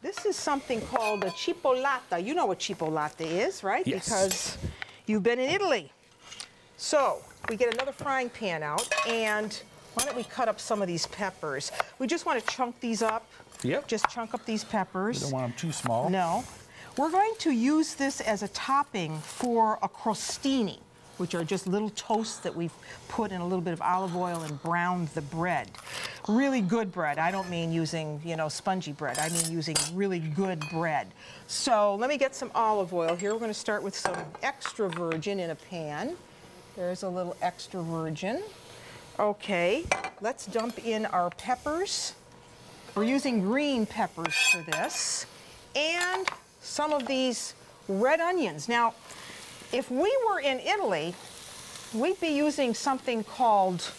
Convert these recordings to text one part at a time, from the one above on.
This is something called a cipollata. You know what cipollata is, right? Yes. Because you've been in Italy. So we get another frying pan out, and why don't we cut up some of these peppers? We just want to chunk these up. Yep. Just chunk up these peppers. You don't want them too small. No. We're going to use this as a topping for a crostini, which are just little toasts that we've put in a little bit of olive oil and browned the bread. Really good bread. I don't mean using, you know, spongy bread. I mean using really good bread. So let me get some olive oil here. We're going to start with some extra virgin in a pan. There's a little extra virgin. Okay, let's dump in our peppers. We're using green peppers for this. And some of these red onions. Now, if we were in Italy, we'd be using something called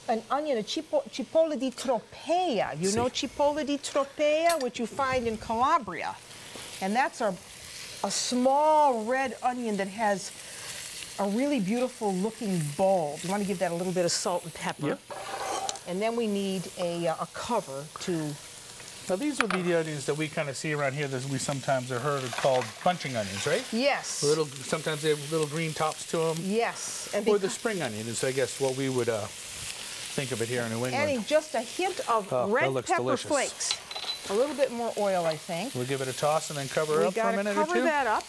an onion, a cipolla di Tropea. You know cipolla di Tropea, which you find in Calabria. And that's a small red onion that has a really beautiful looking bulb. You want to give that a little bit of salt and pepper. Yep. And then we need a cover to... Now these would be the onions that we kind of see around here that we sometimes have heard called bunching onions, right? Yes. Sometimes they have little green tops to them. Yes. And or the spring onion is, I guess, what we would think of it here in New England. Adding just a hint of red pepper flakes. A little bit more oil, I think. We'll give it a toss and then cover it up for a minute or two. Cover that up.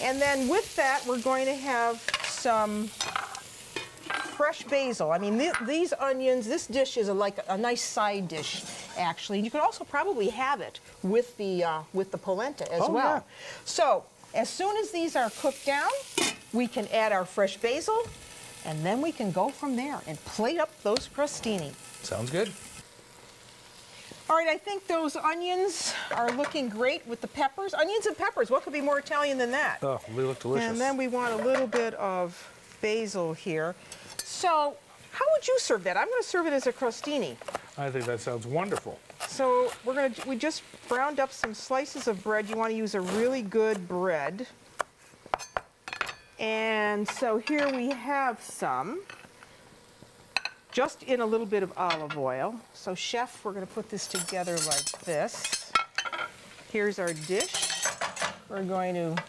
And then with that, we're going to have some fresh basil. I mean, these onions, this dish is like a nice side dish, actually. You could also probably have it with the polenta as well. Yeah. So as soon as these are cooked down, we can add our fresh basil, and then we can go from there and plate up those crostini. Sounds good. All right, I think those onions are looking great with the peppers. Onions and peppers, what could be more Italian than that? Oh, they look delicious. And then we want a little bit of basil here. So, how would you serve that? I'm going to serve it as a crostini. I think that sounds wonderful. So, we just browned up some slices of bread. You want to use a really good bread. And so here we have some, just in a little bit of olive oil. So, chef, we're going to put this together like this. Here's our dish. We're going to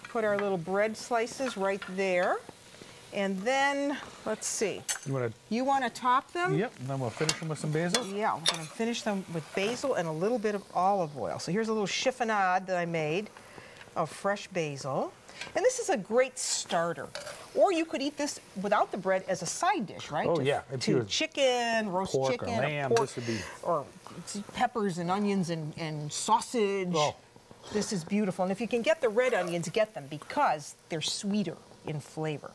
put our little slices right there. And then, let's see. You want to top them? Yep, and then we'll finish them with some basil? Yeah, we're going to finish them with basil and a little bit of olive oil. So here's a little chiffonade that I made of fresh basil. And this is a great starter. Or you could eat this without the bread as a side dish, right? Oh, yeah. To chicken, roast chicken, or lamb, pork, this would be... or peppers and onions and sausage. Oh. This is beautiful. And if you can get the red onions, get them because they're sweeter in flavor.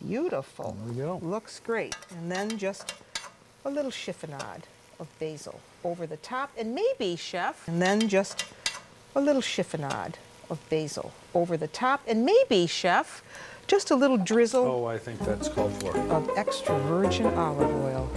Beautiful. There we go. Looks great. And then just a little chiffonade of basil over the top. And maybe, chef, and then just a little chiffonade of basil over the top. And maybe, chef, just a little drizzle. Oh, I think that's called for. Of extra virgin olive oil.